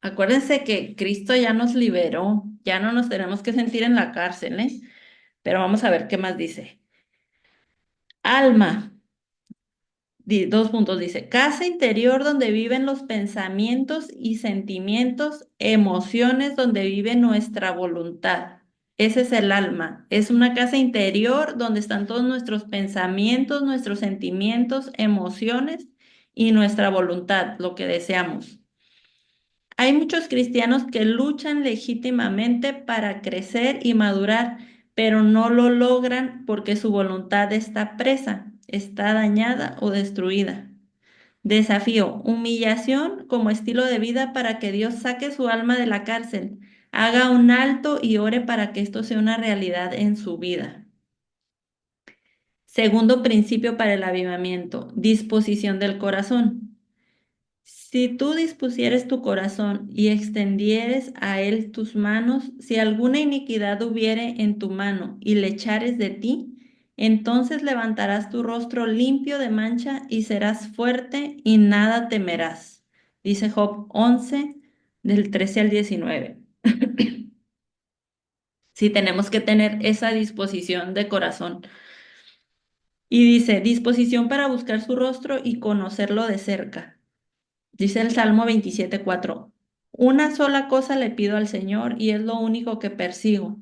Acuérdense que Cristo ya nos liberó, ya no nos tenemos que sentir en la cárcel, ¿eh? Pero vamos a ver qué más dice. Alma, dos puntos, dice, casa interior donde viven los pensamientos y sentimientos, emociones donde vive nuestra voluntad. Ese es el alma. Es una casa interior donde están todos nuestros pensamientos, nuestros sentimientos, emociones y nuestra voluntad, lo que deseamos. Hay muchos cristianos que luchan legítimamente para crecer y madurar, pero no lo logran porque su voluntad está presa, está dañada o destruida. Desafío, humillación como estilo de vida para que Dios saque su alma de la cárcel. Haga un alto y ore para que esto sea una realidad en su vida. Segundo principio para el avivamiento, disposición del corazón. Si tú dispusieres tu corazón y extendieres a él tus manos, si alguna iniquidad hubiere en tu mano y le echares de ti, entonces levantarás tu rostro limpio de mancha y serás fuerte y nada temerás. Dice Job 11, del 13 al 19. Sí, tenemos que tener esa disposición de corazón. Y dice, disposición para buscar su rostro y conocerlo de cerca. Dice el Salmo 27:4. Una sola cosa le pido al Señor y es lo único que persigo,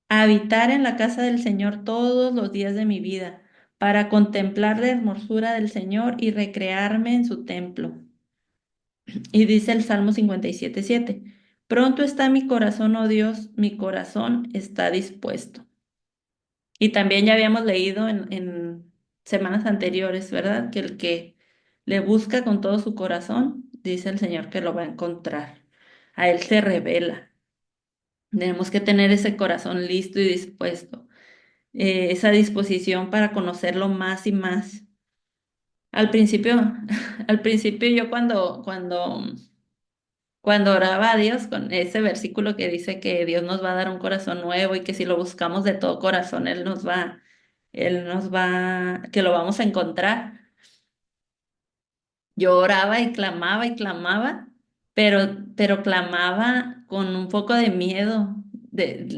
habitar en la casa del Señor todos los días de mi vida, para contemplar la hermosura del Señor y recrearme en su templo. Y dice el Salmo 57:7. Pronto está mi corazón, oh Dios, mi corazón está dispuesto. Y también ya habíamos leído en semanas anteriores, ¿verdad? Que el que le busca con todo su corazón, dice el Señor que lo va a encontrar. A Él se revela. Tenemos que tener ese corazón listo y dispuesto, esa disposición para conocerlo más y más. Al principio, al principio yo cuando oraba a Dios con ese versículo que dice que Dios nos va a dar un corazón nuevo y que si lo buscamos de todo corazón, que lo vamos a encontrar. Yo oraba y clamaba, pero clamaba con un poco de miedo.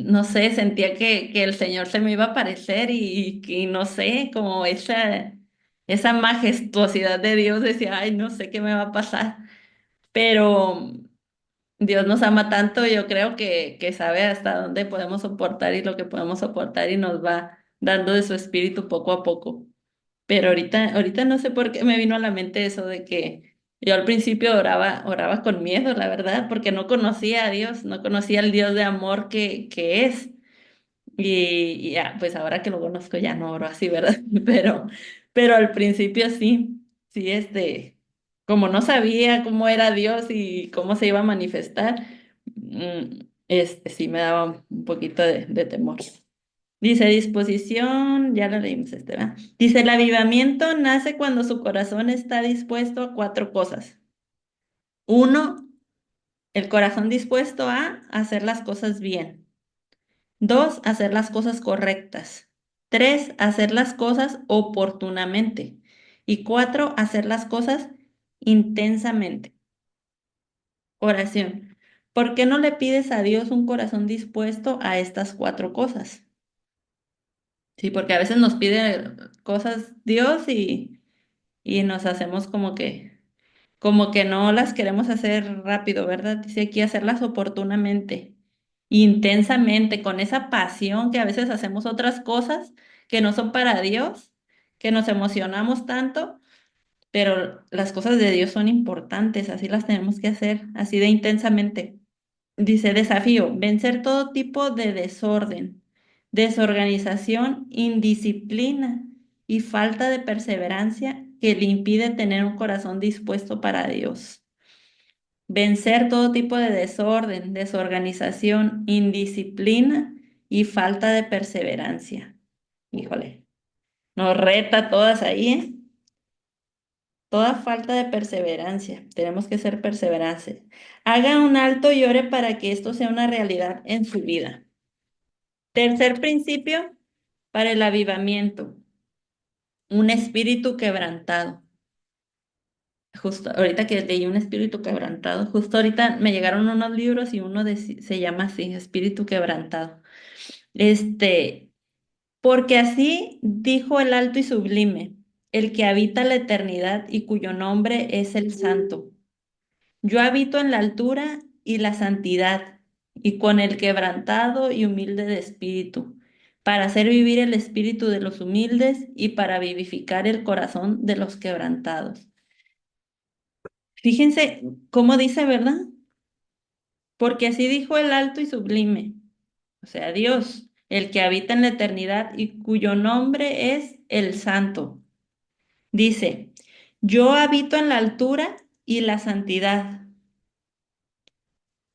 No sé, sentía que el Señor se me iba a aparecer y no sé, como esa majestuosidad de Dios decía, ay, no sé qué me va a pasar. Pero Dios nos ama tanto, yo creo que sabe hasta dónde podemos soportar y lo que podemos soportar y nos va dando de su espíritu poco a poco. Pero ahorita no sé por qué me vino a la mente eso de que yo al principio oraba con miedo, la verdad, porque no conocía a Dios, no conocía al Dios de amor que es. Y ya, pues ahora que lo conozco ya no oro así, ¿verdad? Pero al principio sí, sí, como no sabía cómo era Dios y cómo se iba a manifestar, sí me daba un poquito de temor. Dice disposición, ya lo leímos ¿verdad? Dice, el avivamiento nace cuando su corazón está dispuesto a cuatro cosas. Uno, el corazón dispuesto a hacer las cosas bien. Dos, hacer las cosas correctas. Tres, hacer las cosas oportunamente. Y cuatro, hacer las cosas intensamente. Oración. ¿Por qué no le pides a Dios un corazón dispuesto a estas cuatro cosas? Sí, porque a veces nos pide cosas Dios y nos hacemos como que no las queremos hacer rápido, ¿verdad? Dice aquí hacerlas oportunamente, intensamente, con esa pasión que a veces hacemos otras cosas que no son para Dios, que nos emocionamos tanto, pero las cosas de Dios son importantes, así las tenemos que hacer, así de intensamente. Dice, desafío, vencer todo tipo de desorden, desorganización, indisciplina y falta de perseverancia que le impide tener un corazón dispuesto para Dios. Vencer todo tipo de desorden, desorganización, indisciplina y falta de perseverancia. Híjole, nos reta todas ahí, ¿eh? Toda falta de perseverancia. Tenemos que ser perseverantes. Haga un alto y ore para que esto sea una realidad en su vida. Tercer principio para el avivamiento, un espíritu quebrantado. Justo ahorita que leí un espíritu quebrantado, justo ahorita me llegaron unos libros y se llama así, espíritu quebrantado. Este, porque así dijo el alto y sublime, el que habita la eternidad y cuyo nombre es el Santo. Yo habito en la altura y la santidad, y con el quebrantado y humilde de espíritu, para hacer vivir el espíritu de los humildes y para vivificar el corazón de los quebrantados. Fíjense cómo dice, ¿verdad? Porque así dijo el alto y sublime, o sea, Dios, el que habita en la eternidad y cuyo nombre es el Santo. Dice, yo habito en la altura y la santidad.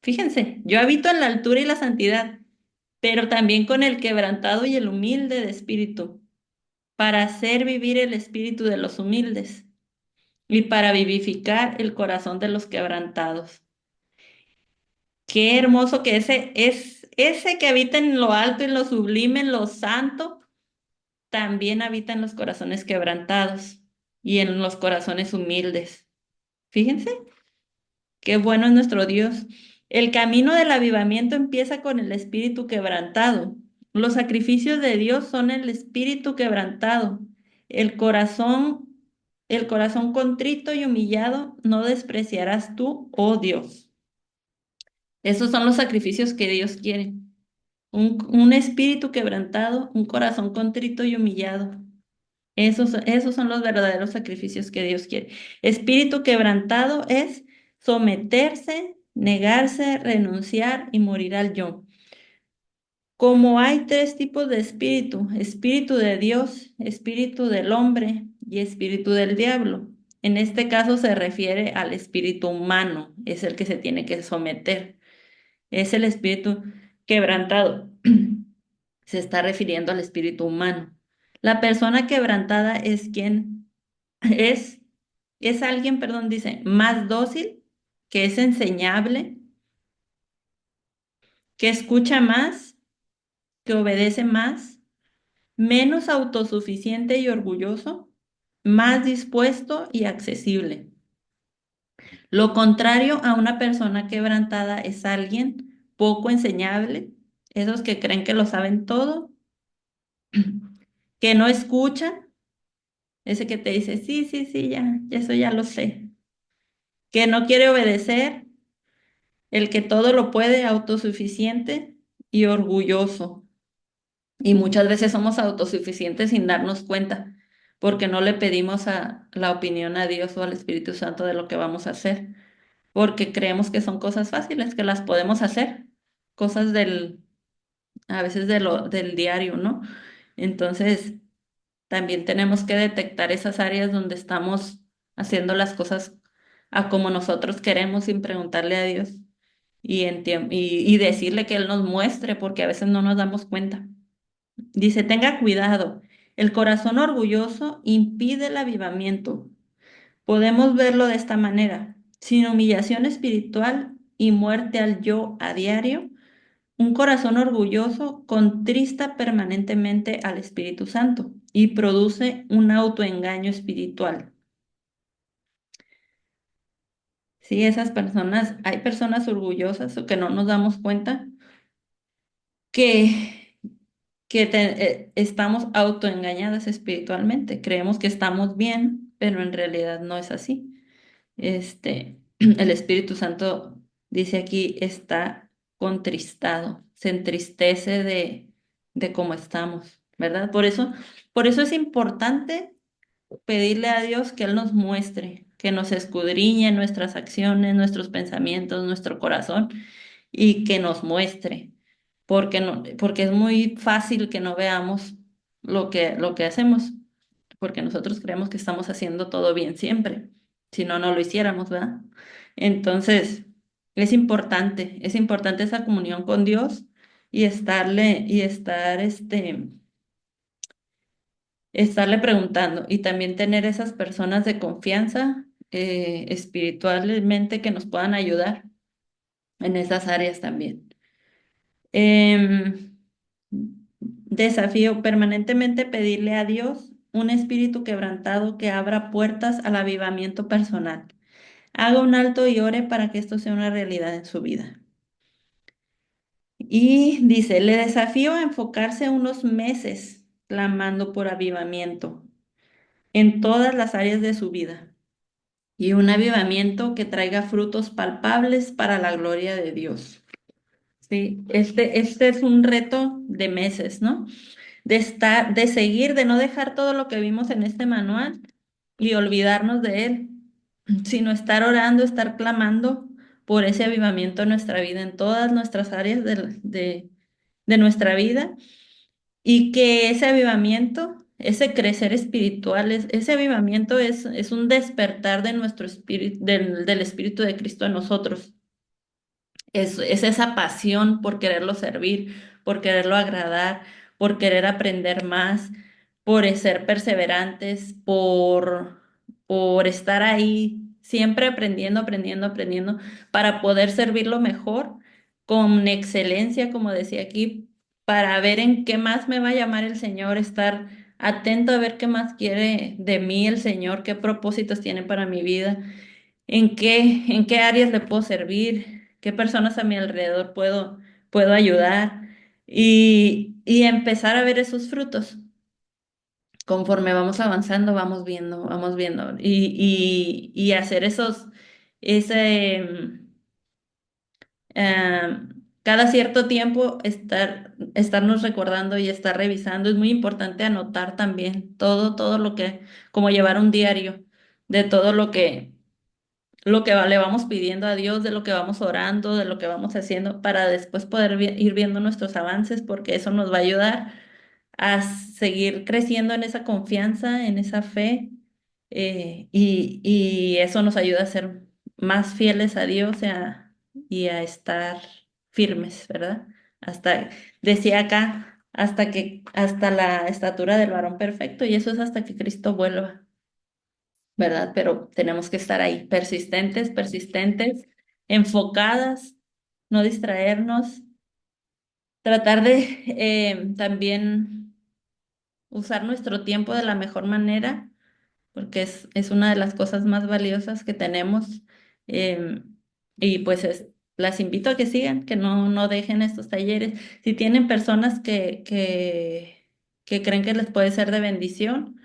Fíjense, yo habito en la altura y la santidad, pero también con el quebrantado y el humilde de espíritu, para hacer vivir el espíritu de los humildes y para vivificar el corazón de los quebrantados. Qué hermoso que ese que habita en lo alto, en lo sublime, en lo santo, también habita en los corazones quebrantados y en los corazones humildes. Fíjense. Qué bueno es nuestro Dios. El camino del avivamiento empieza con el espíritu quebrantado. Los sacrificios de Dios son el espíritu quebrantado. El corazón, el corazón contrito y humillado no despreciarás tú, oh Dios. Esos son los sacrificios que Dios quiere. Un espíritu quebrantado, un corazón contrito y humillado. Esos son los verdaderos sacrificios que Dios quiere. Espíritu quebrantado es someterse, negarse, renunciar y morir al yo. Como hay tres tipos de espíritu, espíritu de Dios, espíritu del hombre y espíritu del diablo. En este caso se refiere al espíritu humano, es el que se tiene que someter. Es el espíritu quebrantado. Se está refiriendo al espíritu humano. La persona quebrantada es quien es, es alguien, perdón, dice, más dócil, que es enseñable, que escucha más, que obedece más, menos autosuficiente y orgulloso, más dispuesto y accesible. Lo contrario a una persona quebrantada es alguien poco enseñable, esos que creen que lo saben todo, que no escucha, ese que te dice, sí, sí, sí, ya, eso ya lo sé, que no quiere obedecer, el que todo lo puede, autosuficiente y orgulloso. Y muchas veces somos autosuficientes sin darnos cuenta, porque no le pedimos la opinión a Dios o al Espíritu Santo de lo que vamos a hacer, porque creemos que son cosas fáciles, que las podemos hacer, cosas a veces del diario, ¿no? Entonces, también tenemos que detectar esas áreas donde estamos haciendo las cosas a como nosotros queremos sin preguntarle a Dios y decirle que Él nos muestre, porque a veces no nos damos cuenta. Dice, tenga cuidado, el corazón orgulloso impide el avivamiento. Podemos verlo de esta manera, sin humillación espiritual y muerte al yo a diario. Un corazón orgulloso contrista permanentemente al Espíritu Santo y produce un autoengaño espiritual. Sí, esas personas, hay personas orgullosas o que no nos damos cuenta que, estamos autoengañadas espiritualmente. Creemos que estamos bien, pero en realidad no es así. El Espíritu Santo dice aquí está contristado, se entristece de cómo estamos, ¿verdad? Por eso es importante pedirle a Dios que Él nos muestre, que nos escudriñe nuestras acciones, nuestros pensamientos, nuestro corazón y que nos muestre, porque no, porque es muy fácil que no veamos lo que hacemos, porque nosotros creemos que estamos haciendo todo bien siempre, si no, no lo hiciéramos, ¿verdad? Entonces, es importante esa comunión con Dios y estarle preguntando y también tener esas personas de confianza espiritualmente que nos puedan ayudar en esas áreas también. Em, Desafío permanentemente pedirle a Dios un espíritu quebrantado que abra puertas al avivamiento personal. Haga un alto y ore para que esto sea una realidad en su vida. Y dice, le desafío a enfocarse unos meses clamando por avivamiento en todas las áreas de su vida y un avivamiento que traiga frutos palpables para la gloria de Dios. Sí, este es un reto de meses, ¿no? De seguir, de no dejar todo lo que vimos en este manual y olvidarnos de él, sino estar orando, estar clamando por ese avivamiento en nuestra vida, en todas nuestras áreas de nuestra vida, y que ese avivamiento, ese crecer espiritual, ese avivamiento es un despertar de nuestro espíritu, del Espíritu de Cristo en nosotros. Es esa pasión por quererlo servir, por quererlo agradar, por querer aprender más, por ser perseverantes, por estar ahí siempre aprendiendo, aprendiendo, aprendiendo, para poder servirlo mejor, con excelencia, como decía aquí, para ver en qué más me va a llamar el Señor, estar atento a ver qué más quiere de mí el Señor, qué propósitos tiene para mi vida, en qué áreas le puedo servir, qué personas a mi alrededor puedo ayudar y empezar a ver esos frutos. Conforme vamos avanzando, vamos viendo y hacer ese, cada cierto tiempo estarnos recordando y estar revisando. Es muy importante anotar también todo lo que, como llevar un diario de todo le vamos pidiendo a Dios, de lo que vamos orando, de lo que vamos haciendo, para después poder ir viendo nuestros avances, porque eso nos va a ayudar a seguir creciendo en esa confianza, en esa fe, y eso nos ayuda a ser más fieles a Dios y a estar firmes, ¿verdad? Hasta, decía acá, hasta la estatura del varón perfecto, y eso es hasta que Cristo vuelva, ¿verdad? Pero tenemos que estar ahí, persistentes, persistentes, enfocadas, no distraernos, tratar de también usar nuestro tiempo de la mejor manera, porque es una de las cosas más valiosas que tenemos. Y pues las invito a que sigan, que no dejen estos talleres. Si tienen personas que creen que les puede ser de bendición,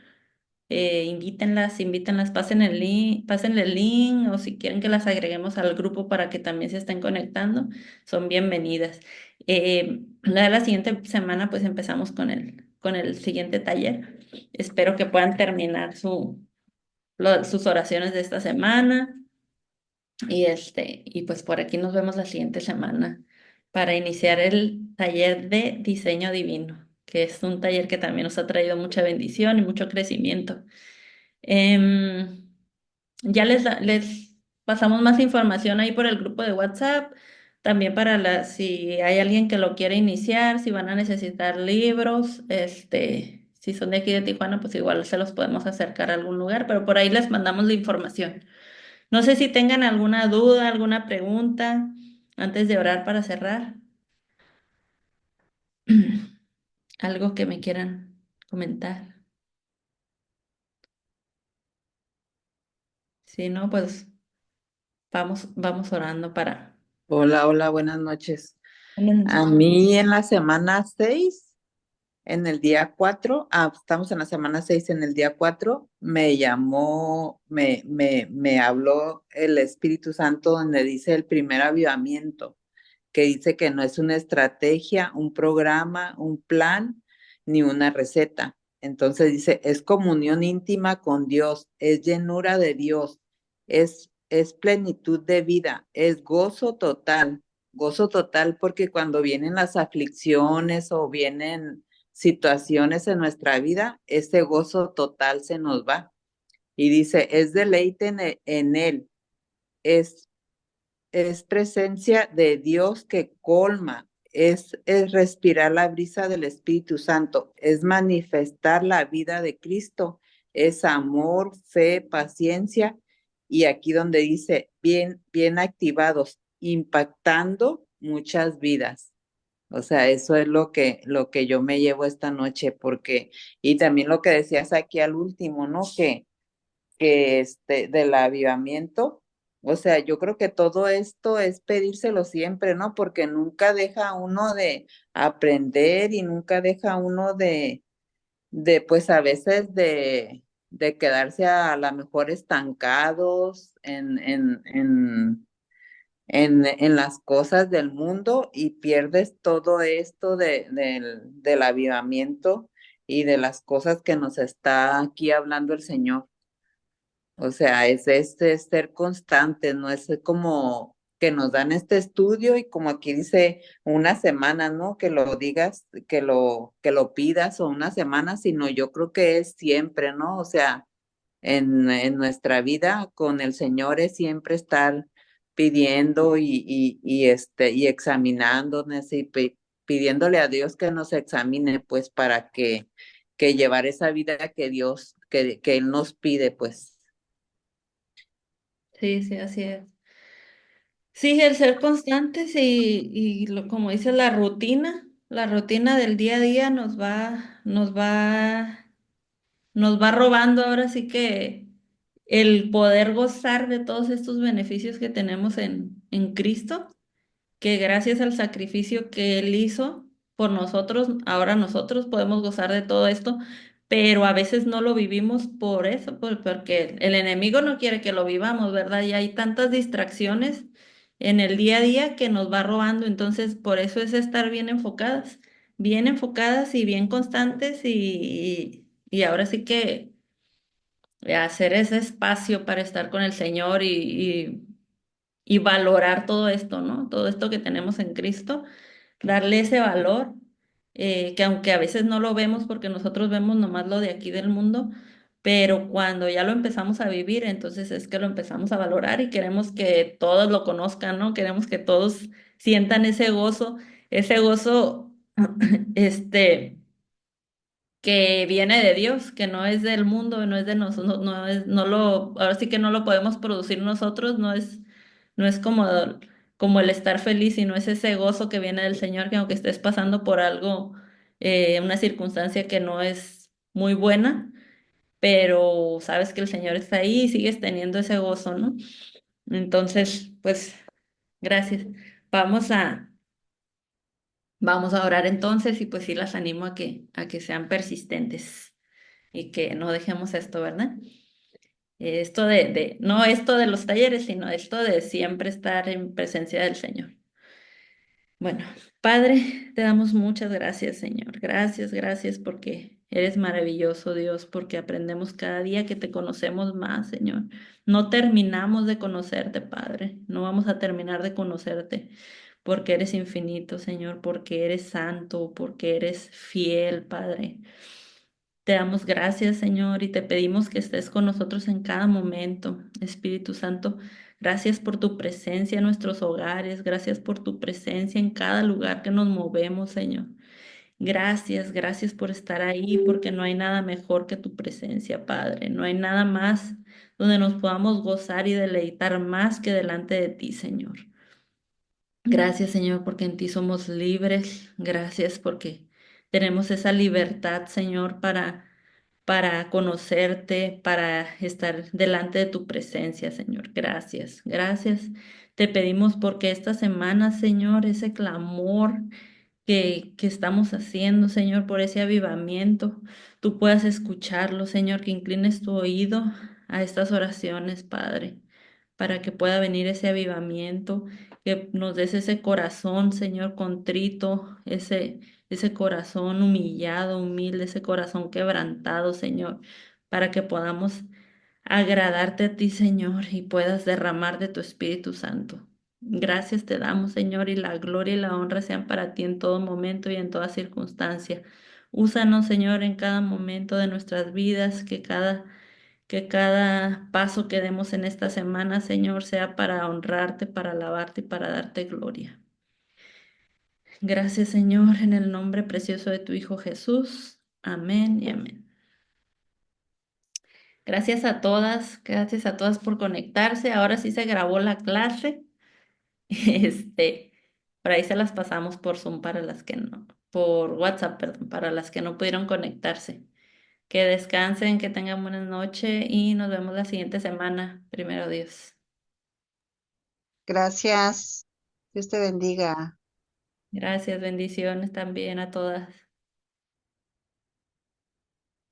invítenlas, pasen el link, o si quieren que las agreguemos al grupo para que también se estén conectando, son bienvenidas. La siguiente semana pues empezamos con el siguiente taller. Espero que puedan terminar sus oraciones de esta semana y pues por aquí nos vemos la siguiente semana para iniciar el taller de diseño divino, que es un taller que también nos ha traído mucha bendición y mucho crecimiento. Em, ya les pasamos más información ahí por el grupo de WhatsApp, también si hay alguien que lo quiere iniciar, si van a necesitar libros, si son de aquí de Tijuana, pues igual se los podemos acercar a algún lugar, pero por ahí les mandamos la información. No sé si tengan alguna duda, alguna pregunta antes de orar para cerrar. Algo que me quieran comentar. Si no, pues vamos orando para... Hola, hola, buenas noches. Buenas A noches. mí en la semana 6, en el día 4, estamos en la semana 6, en el día 4, me llamó, me habló el Espíritu Santo donde dice el primer avivamiento, que dice que no es una estrategia, un programa, un plan, ni una receta. Entonces dice, es comunión íntima con Dios, es llenura de Dios, es plenitud de vida, es gozo total porque cuando vienen las aflicciones o vienen situaciones en nuestra vida, ese gozo total se nos va. Y dice, es deleite en Él, es es presencia de Dios que colma, es respirar la brisa del Espíritu Santo, es manifestar la vida de Cristo, es amor, fe, paciencia, y aquí donde dice, bien activados, impactando muchas vidas. O sea, eso es lo que yo me llevo esta noche, porque, y también lo que decías aquí al último, ¿no? Del avivamiento. O sea, yo creo que todo esto es pedírselo siempre, ¿no? Porque nunca deja uno de aprender y nunca deja uno de pues a veces de quedarse a lo mejor estancados en las cosas del mundo y pierdes todo esto del avivamiento y de las cosas que nos está aquí hablando el Señor. O sea, es ser constante, no es como que nos dan este estudio y como aquí dice una semana, ¿no? Que lo digas, que lo pidas o una semana, sino yo creo que es siempre, ¿no? O sea, en nuestra vida con el Señor es siempre estar pidiendo y examinándonos y pidiéndole a Dios que nos examine, pues, para que llevar esa vida que que Él nos pide, pues. Sí, sí, así es. Sí, el ser constantes como dice la rutina del día a día nos va robando ahora sí que el poder gozar de todos estos beneficios que tenemos en Cristo, que gracias al sacrificio que Él hizo por nosotros, ahora nosotros podemos gozar de todo esto, pero a veces no lo vivimos por eso, porque el enemigo no quiere que lo vivamos, ¿verdad? Y hay tantas distracciones en el día a día que nos va robando, entonces por eso es estar bien enfocadas y bien constantes y ahora sí que hacer ese espacio para estar con el Señor y valorar todo esto, ¿no? Todo esto que tenemos en Cristo, darle ese valor, que aunque a veces no lo vemos porque nosotros vemos nomás lo de aquí del mundo, pero cuando ya lo empezamos a vivir, entonces es que lo empezamos a valorar y queremos que todos lo conozcan, ¿no? Queremos que todos sientan ese gozo, este que viene de Dios, que no es del mundo, no es de nosotros, no es, no lo, ahora sí que no lo podemos producir nosotros, no es como el estar feliz, sino es ese gozo que viene del Señor, que aunque estés pasando por algo, una circunstancia que no es muy buena, pero sabes que el Señor está ahí y sigues teniendo ese gozo, ¿no? Entonces, pues, gracias. Vamos a, vamos a orar entonces y pues sí las animo a que sean persistentes y que no dejemos esto, ¿verdad? Esto no esto de los talleres, sino esto de siempre estar en presencia del Señor. Bueno, Padre, te damos muchas gracias, Señor. Gracias, gracias porque eres maravilloso, Dios, porque aprendemos cada día que te conocemos más, Señor. No terminamos de conocerte, Padre. No vamos a terminar de conocerte porque eres infinito, Señor, porque eres santo, porque eres fiel, Padre. Te damos gracias, Señor, y te pedimos que estés con nosotros en cada momento. Espíritu Santo, gracias por tu presencia en nuestros hogares, gracias por tu presencia en cada lugar que nos movemos, Señor. Gracias, gracias por estar ahí, porque no hay nada mejor que tu presencia, Padre. No hay nada más donde nos podamos gozar y deleitar más que delante de ti, Señor. Gracias, Señor, porque en ti somos libres. Gracias porque tenemos esa libertad, Señor, para conocerte, para estar delante de tu presencia, Señor. Gracias, gracias. Te pedimos porque esta semana, Señor, ese clamor que estamos haciendo, Señor, por ese avivamiento, tú puedas escucharlo, Señor, que inclines tu oído a estas oraciones, Padre, para que pueda venir ese avivamiento, que nos des ese corazón, Señor, contrito, ese corazón humillado, humilde, ese corazón quebrantado, Señor, para que podamos agradarte a ti, Señor, y puedas derramar de tu Espíritu Santo. Gracias te damos, Señor, y la gloria y la honra sean para ti en todo momento y en toda circunstancia. Úsanos, Señor, en cada momento de nuestras vidas, que cada paso que demos en esta semana, Señor, sea para honrarte, para alabarte y para darte gloria. Gracias, Señor, en el nombre precioso de tu Hijo Jesús. Amén y amén. Gracias a todas por conectarse. Ahora sí se grabó la clase. Este, por ahí se las pasamos por Zoom para las que no, por WhatsApp, perdón, para las que no pudieron conectarse. Que descansen, que tengan buenas noches y nos vemos la siguiente semana. Primero Dios. Gracias. Dios te bendiga. Gracias, bendiciones también a todas.